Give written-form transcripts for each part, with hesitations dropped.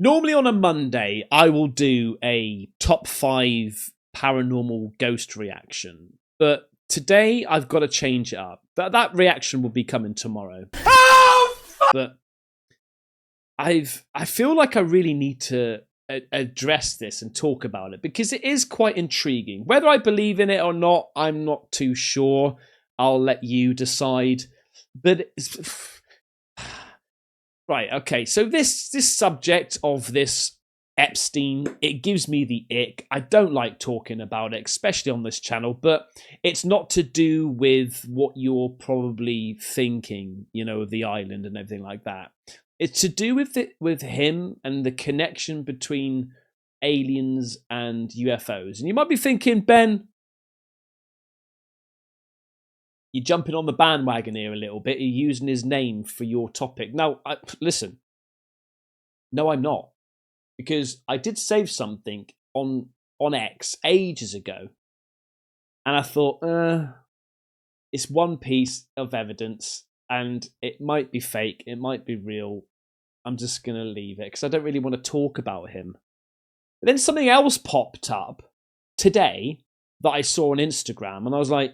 Normally on a Monday, I will do a top 5 paranormal ghost reaction. But today, I've got to change it up. That reaction will be coming tomorrow. Oh, fuck! But I feel like I really need to address this and talk about it because it is quite intriguing. Whether I believe in it or not, I'm not too sure. I'll let you decide. But right, okay. So this subject of this Epstein, it gives me the ick. I don't like talking about it, especially on this channel, but it's not to do with what you're probably thinking, of the island and everything like that. It's to do with him and the connection between aliens and UFOs. And you might be thinking, Ben, you're jumping on the bandwagon here a little bit. You're using his name for your topic. Now, listen. No, I'm not. Because I did save something on X ages ago. And I thought, it's one piece of evidence. And it might be fake. It might be real. I'm just going to leave it. Because I don't really want to talk about him. But then something else popped up today that I saw on Instagram. And I was like,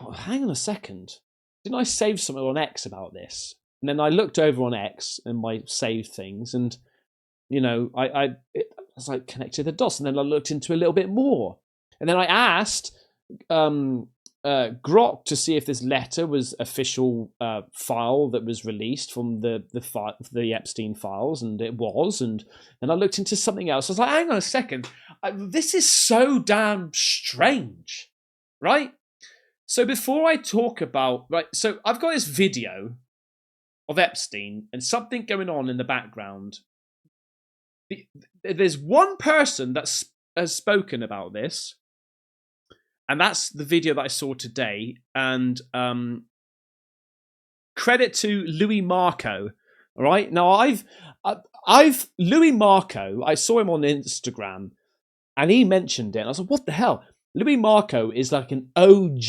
oh, hang on a second. Didn't I save something on X about this? And then I looked over on X and my saved things, and I was like connected the dots. And then I looked into a little bit more, and then I asked Grok to see if this letter was official file that was released from the Epstein files, and it was. And then I looked into something else. I was like, hang on a second, this is so damn strange, right? So before I talk about, so I've got this video of Epstein and something going on in the background. There's one person that has spoken about this, and that's the video that I saw today. And credit to Louis Marco. All right, now I've Louis Marco. I saw him on Instagram, and he mentioned it. And I was like, what the hell? Louis Marco is like an OG,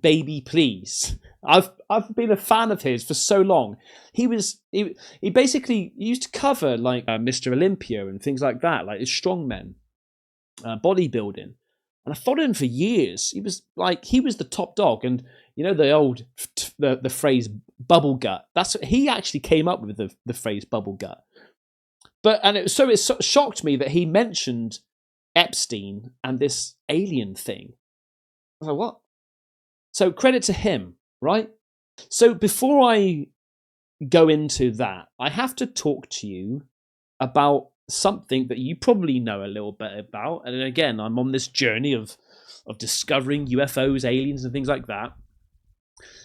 baby please. I've been a fan of his for so long. He basically used to cover like Mr. Olympia and things like that, like his strongmen, bodybuilding. And I followed him for years. He was the top dog. And the phrase bubble gut. He actually came up with the phrase bubble gut. It shocked me that he mentioned Epstein and this alien thing. I was like, what? So credit to him, right? So before I go into that, I have to talk to you about something that you probably know a little bit about. And again, I'm on this journey of discovering UFOs, aliens, and things like that.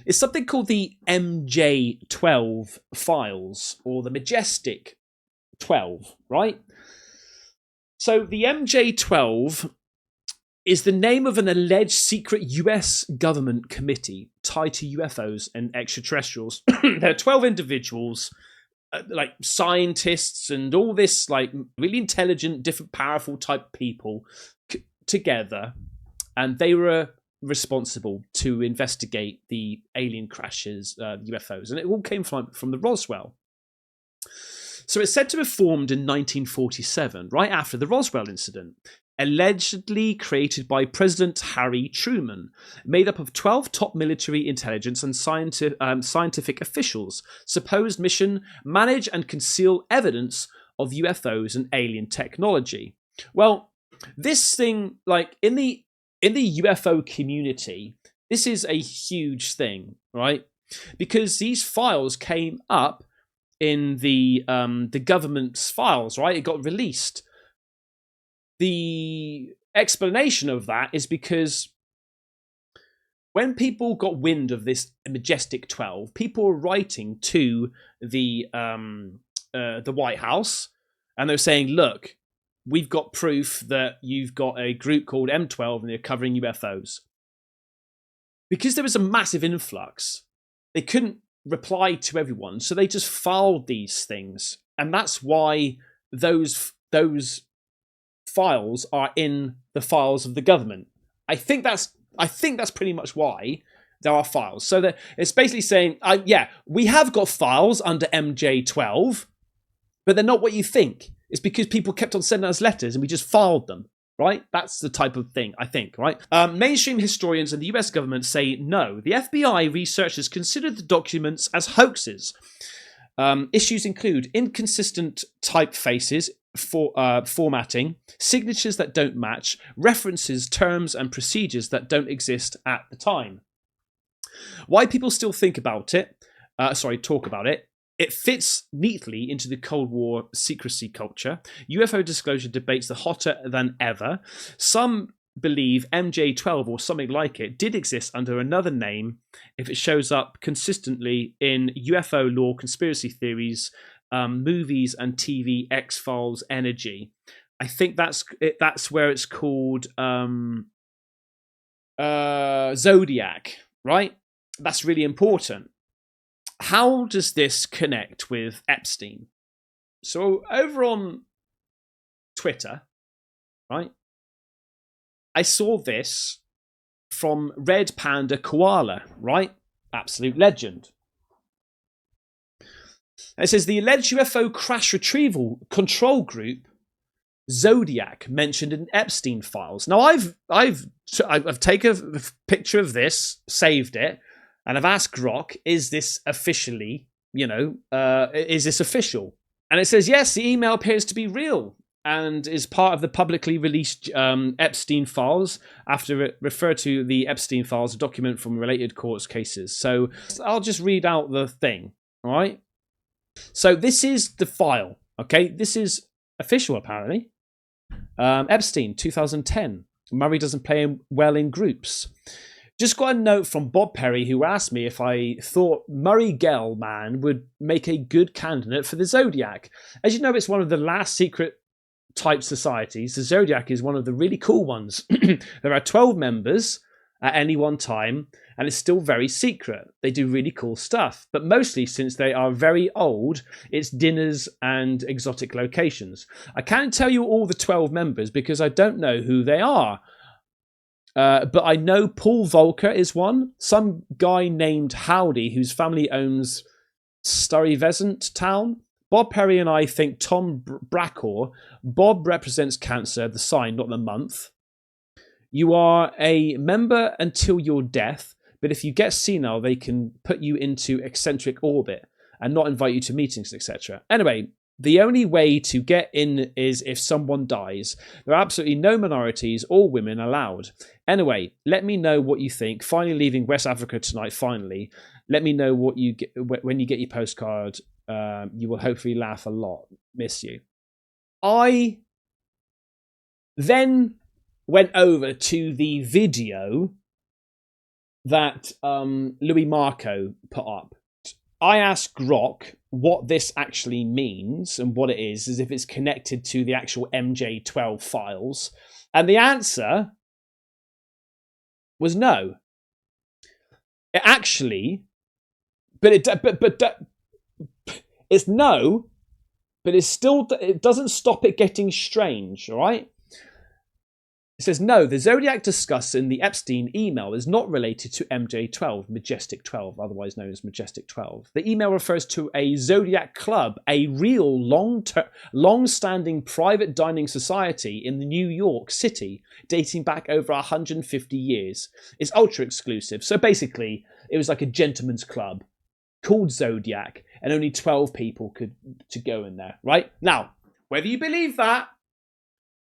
It's something called the MJ12 files, or the Majestic 12, right? So the MJ12 is the name of an alleged secret US government committee tied to UFOs and extraterrestrials. There are 12 individuals, like scientists and all this like really intelligent, different, powerful type people together. And they were responsible to investigate the alien crashes, UFOs. And it all came from the Roswell. So it's said to have formed in 1947, right after the Roswell incident, allegedly created by President Harry Truman, made up of 12 top military intelligence and scientific officials. Supposed mission: manage and conceal evidence of UFOs and alien technology. Well, this thing, like in the UFO community, this is a huge thing, right? Because these files came up in the government's files, right? It got released. The explanation of that is because when people got wind of this Majestic 12, people were writing to the White House, and they were saying, look, we've got proof that you've got a group called M12 and they're covering UFOs. Because there was a massive influx, they couldn't reply to everyone, so they just filed these things, and that's why those files are in the files of the government. I think that's pretty much why there are files. So that it's basically saying, yeah, we have got files under MJ12, but they're not what you think. It's because people kept on sending us letters and we just filed them, right? That's the type of thing, I think, right? Mainstream historians and the US government say no. The FBI researchers considered the documents as hoaxes. Issues include inconsistent typefaces, formatting, signatures that don't match, references, terms, and procedures that don't exist at the time. Why people still talk about it, it fits neatly into the Cold War secrecy culture. UFO disclosure debates are hotter than ever. Some believe MJ12 or something like it did exist under another name if it shows up consistently in UFO lore, conspiracy theories, movies and TV, X-Files, Energy. I think that's where it's called Zodiac, right? That's really important. How does this connect with Epstein? So over on Twitter, right, I saw this from Red Panda Koala, right? Absolute legend. It says the alleged UFO crash retrieval control group Zodiac mentioned in Epstein files. Now I've taken a picture of this, saved it, and I've asked Grok, is this officially, is this official? And it says, yes, the email appears to be real and is part of the publicly released Epstein files. After it referred to the Epstein files, a document from related court cases. So I'll just read out the thing, all right? So this is the file, okay? This is official, apparently. Epstein, 2010. Murray doesn't play well in groups. Just got a note from Bob Perry, who asked me if I thought Murray Gell-Mann would make a good candidate for the Zodiac. As you know, it's one of the last secret type societies. The Zodiac is one of the really cool ones. There are 12 members at any one time, and it's still very secret. They do really cool stuff, but mostly, since they are very old, it's dinners and exotic locations. I can't tell you all the 12 members because I don't know who they are. But I know Paul Volcker is one. Some guy named Howdy, whose family owns Stuyvesant Town. Bob Perry and I think Tom Brackor. Bob represents Cancer, the sign, not the month. You are a member until your death, but if you get senile, they can put you into eccentric orbit and not invite you to meetings, etc. Anyway, the only way to get in is if someone dies. There are absolutely no minorities or women allowed. Anyway, let me know what you think. Finally leaving West Africa tonight, finally. Let me know what you get when you get your postcard. You will hopefully laugh a lot. Miss you. I then went over to the video that Louis Marco put up. I asked Grok what this actually means and what it is, as if it's connected to the actual MJ12 files. And the answer was no. It actually, it's no, but it doesn't stop it getting strange, all right? It says, no, the Zodiac discussed in the Epstein email is not related to MJ12, Majestic 12, otherwise known as Majestic 12. The email refers to a Zodiac club, a real long-standing private dining society in New York City, dating back over 150 years. It's ultra-exclusive. So basically, it was like a gentleman's club called Zodiac, and only 12 people could go in there, right? Now, whether you believe that,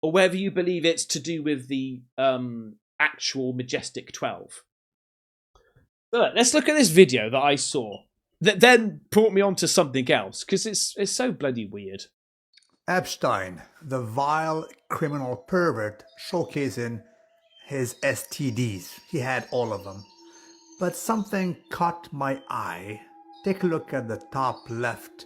or whether you believe it's to do with the actual Majestic 12. So let's look at this video that I saw that then brought me on to something else, because it's so bloody weird. Epstein, the vile criminal pervert, showcasing his STDs. He had all of them. But something caught my eye. Take a look at the top left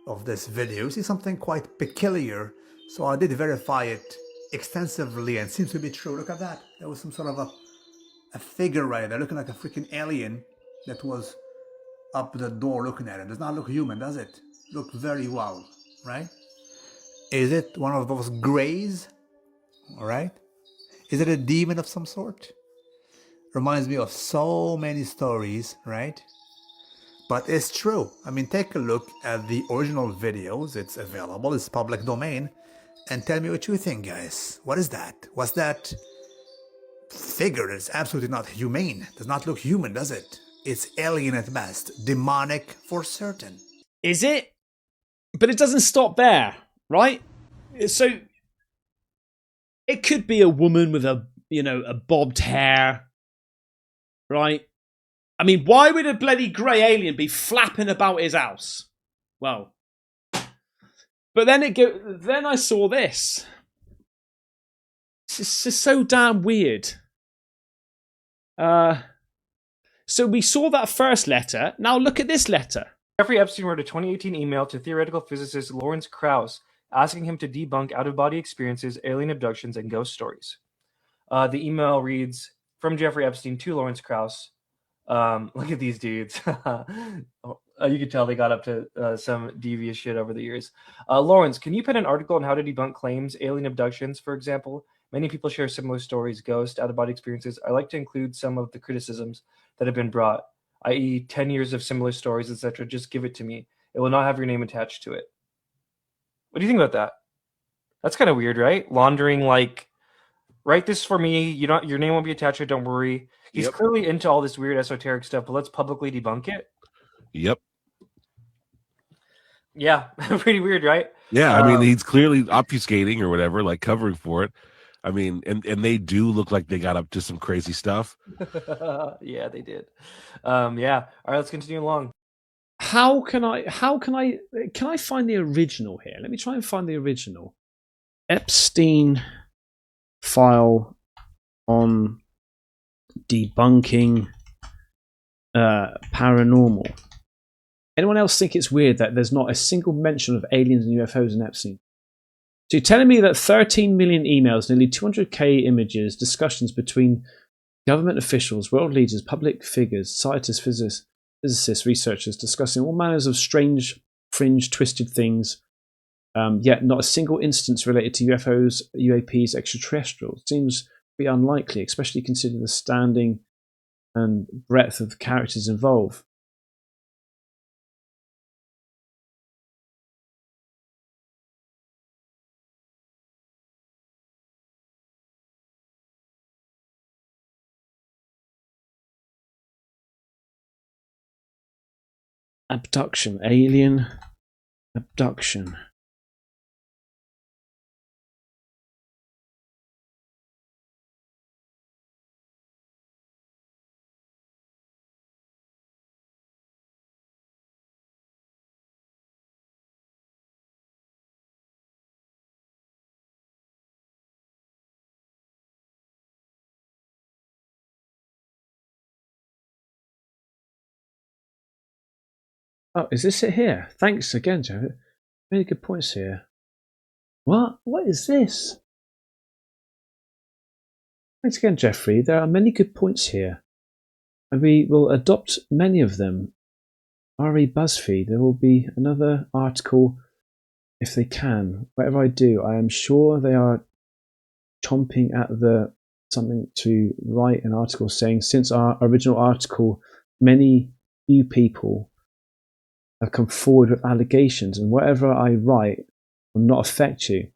of this video. You see something quite peculiar. So I did verify it extensively and it seems to be true. Look at that. There was some sort of a figure right there looking like a freaking alien that was up the door looking at him. Does not look human, does it? Look very well, right? Is it one of those greys? All right. Is it a demon of some sort? Reminds me of so many stories, right? But it's true. I mean, take a look at the original videos. It's available. It's public domain. And tell me what you think, guys. What is that? What's that figure? It's absolutely not humane. Does not look human, does it? It's alien at best. Demonic for certain. Is it? But it doesn't stop there, right? So it could be a woman with a bobbed hair, right? I mean, why would a bloody grey alien be flapping about his house? Well, but then then I saw this. It's just so damn weird. So we saw that first letter. Now look at this letter. Jeffrey Epstein wrote a 2018 email to theoretical physicist Lawrence Krauss asking him to debunk out-of-body experiences, alien abductions, and ghost stories. The email reads, from Jeffrey Epstein to Lawrence Krauss. Look at these dudes. You can tell they got up to some devious shit over the years. Lawrence, can you pen an article on how to debunk claims, alien abductions, for example? Many people share similar stories, ghost, out-of-body experiences. I like to include some of the criticisms that have been brought, i.e. 10 years of similar stories, etc. Just give it to me. It will not have your name attached to it. What do you think about that? That's kind of weird, right? Laundering, like, write this for me. Your name won't be attached to it. Don't worry. He's clearly into all this weird esoteric stuff, but let's publicly debunk it. Yep. Yeah, pretty weird, right? Yeah, I mean, he's clearly obfuscating or whatever, like covering for it. I mean, and they do look like they got up to some crazy stuff. Yeah, they did. Yeah. All right, let's continue along. Can I find the original here? Let me try and find the original. Epstein file on debunking paranormal. Anyone else think it's weird that there's not a single mention of aliens and UFOs in Epstein? So you're telling me that 13 million emails, nearly 200k images, discussions between government officials, world leaders, public figures, scientists, physicists, researchers, discussing all manners of strange, fringe, twisted things, yet not a single instance related to UFOs, UAPs, extraterrestrials. Seems to be unlikely, especially considering the standing and breadth of the characters involved. Abduction, alien abduction. Oh, is this it here? Thanks again, Joe. Really good points here. What? What is this? Thanks again, Jeffrey. There are many good points here, and we will adopt many of them. RE BuzzFeed, there will be another article if they can. Whatever I do, I am sure they are chomping at the something to write an article saying, since our original article, many few people have come forward with allegations, and whatever I write will not affect you.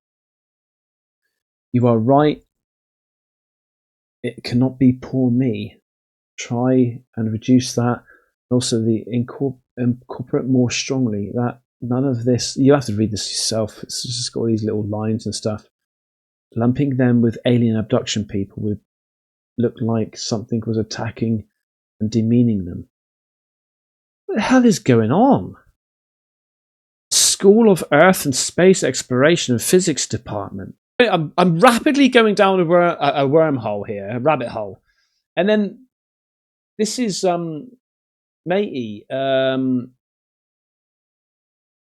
You are right. It cannot be poor me. Try and reduce that. Also, the incorporate more strongly that none of this. You have to read this yourself. It's just got all these little lines and stuff. Lumping them with alien abduction people would look like something was attacking and demeaning them. What the hell is going on? School of Earth and Space Exploration and Physics Department. I'm rapidly going down a wormhole here, a rabbit hole. And then this is matey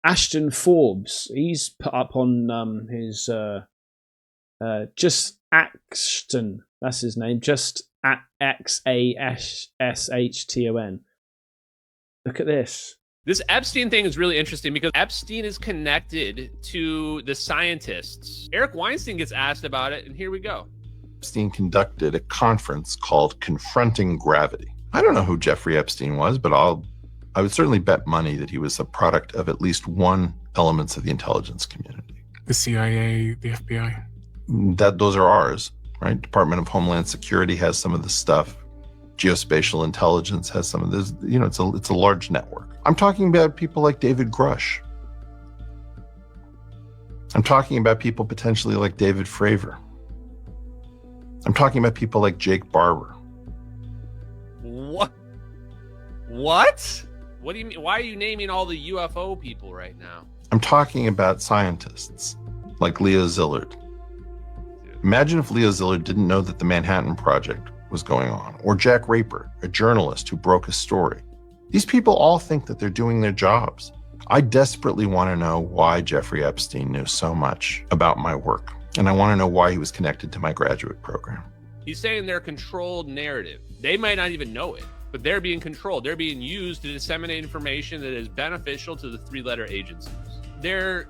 Ashton Forbes. He's put up on his just Axton. That's his name. Just XASHTON. Look at this. This Epstein thing is really interesting because Epstein is connected to the scientists. Eric Weinstein gets asked about it, and here we go. Epstein conducted a conference called Confronting Gravity. I don't know who Jeffrey Epstein was, but I'll I would certainly bet money that he was a product of at least one elements of the intelligence community. The CIA, the FBI. Those are ours, right? Department of Homeland Security has some of this stuff. Geospatial intelligence has some of this. You know, it's a large network. I'm talking about people like David Grush. I'm talking about people potentially like David Fravor. I'm talking about people like Jake Barber. What? What? What do you mean? Why are you naming all the UFO people right now? I'm talking about scientists like Leo Szilard. Imagine if Leo Szilard didn't know that the Manhattan Project was going on, or Jack Raper, a journalist who broke a story. These people all think that they're doing their jobs. I desperately want to know why Jeffrey Epstein knew so much about my work, and I want to know why he was connected to my graduate program. He's saying they're controlled narrative. They might not even know it, but they're being controlled. They're being used to disseminate information that is beneficial to the three-letter agencies. They're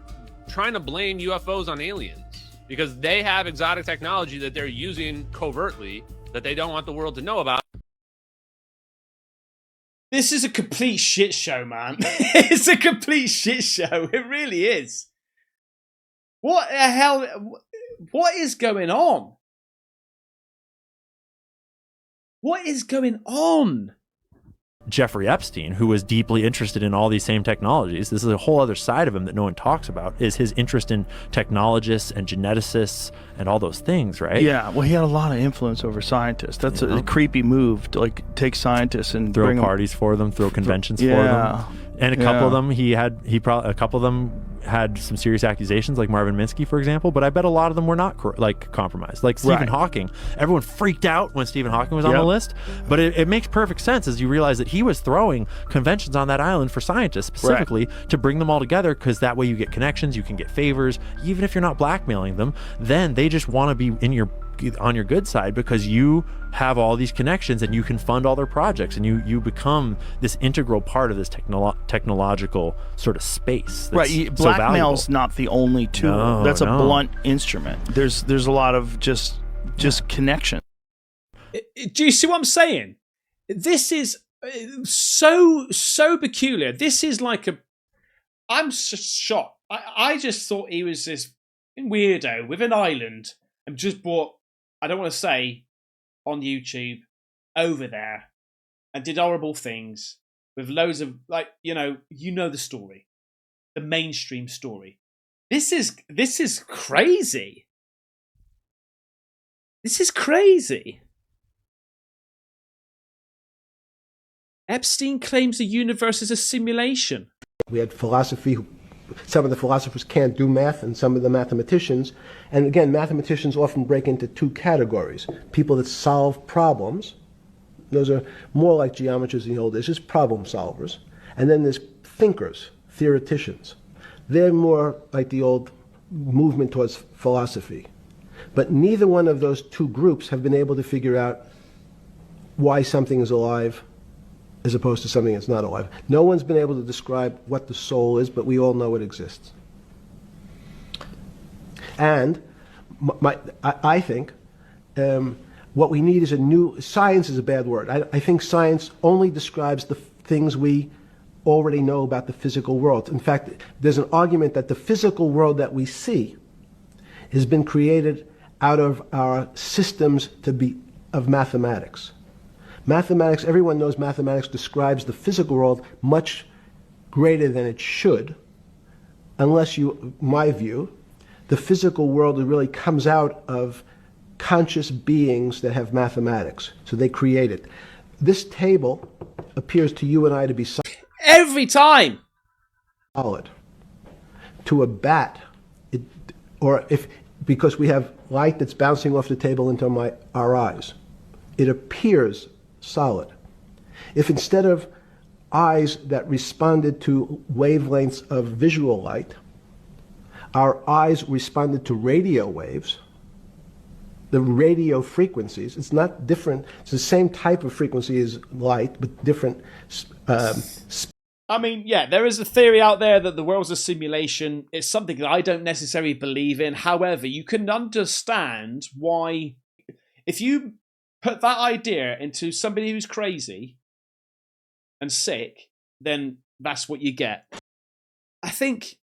trying to blame UFOs on aliens because they have exotic technology that they're using covertly that they don't want the world to know about. This is a complete shit show, man. It's a complete shit show. It really is. What the hell? What is going on? What is going on? Jeffrey Epstein, who was deeply interested in all these same technologies, this is a whole other side of him that no one talks about, is his interest in technologists and geneticists and all those things, right? Yeah, well, he had a lot of influence over scientists. That's a creepy move to like take scientists and throw bring parties for them, throw conventions for them. And a couple of them, a couple of them had some serious accusations, like Marvin Minsky, for example, but I bet a lot of them were not compromised. Like Stephen Hawking, everyone freaked out when Stephen Hawking was on the list, but it makes perfect sense as you realize that he was throwing conventions on that island for scientists specifically to bring them all together, because that way you get connections, you can get favors, even if you're not blackmailing them, then they just want to be on your good side because you have all these connections and you can fund all their projects, and you become this integral part of this technological sort of space. Right, blackmail's not the only tool. That's a blunt instrument. There's a lot of just connection. Do you see what I'm saying? This is so peculiar. This is like I'm shocked. I just thought he was this weirdo with an island and just brought, I don't want to say on YouTube, over there and did horrible things with loads of, like, you know the story, the mainstream story. This is crazy. This is crazy. Epstein claims the universe is a simulation. We had philosophy. Some of the philosophers can't do math, and some of the mathematicians. And again, mathematicians often break into two categories. People that solve problems. Those are more like geometers in the old days, just problem solvers. And then there's thinkers, theoreticians. They're more like the old movement towards philosophy. But neither one of those two groups have been able to figure out why something is alive as opposed to something that's not alive. No one's been able to describe what the soul is, but we all know it exists. And I think what we need is a new, science is a bad word. I think science only describes the things we already know about the physical world. In fact, there's an argument that the physical world that we see has been created out of our systems of mathematics. Mathematics, everyone knows mathematics describes the physical world much greater than it should, unless my view, the physical world really comes out of conscious beings that have mathematics. So they create it. This table appears to you and I to be every time solid. To a bat, because we have light that's bouncing off the table into our eyes, it appears solid. If instead of eyes that responded to wavelengths of visual light, our eyes responded to radio waves, the radio frequencies, it's not different, it's the same type of frequency as light, but different. I mean, yeah, there is a theory out there that the world's a simulation. It's something that I don't necessarily believe in. However, you can understand why, if you put that idea into somebody who's crazy and sick, then that's what you get. I think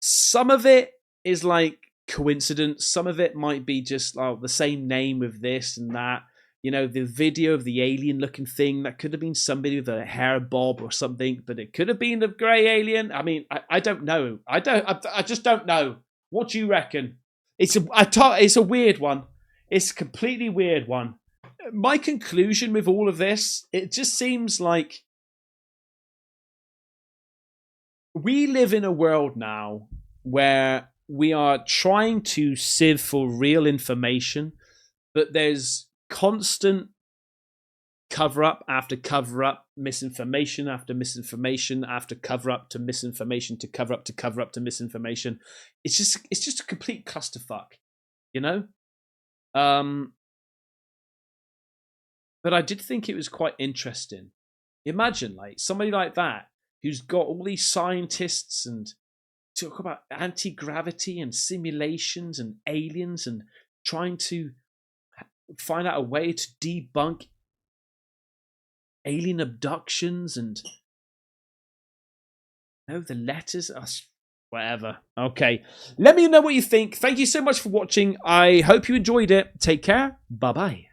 some of it is like coincidence. Some of it might be just the same name of this and that. The video of the alien-looking thing, that could have been somebody with a hair bob or something, but it could have been a grey alien. I mean, I don't know. I just don't know. What do you reckon? It's a weird one. It's a completely weird one. My conclusion with all of this, it just seems like we live in a world now where we are trying to sieve for real information, but there's constant cover-up after cover-up, misinformation after misinformation after cover-up to misinformation to cover-up to cover-up to misinformation. It's just a complete clusterfuck, But I did think it was quite interesting. Imagine somebody like that who's got all these scientists and talk about anti-gravity and simulations and aliens and trying to find out a way to debunk alien abductions and the letters, whatever. Okay, let me know what you think. Thank you so much for watching. I hope you enjoyed it. Take care. Bye-bye.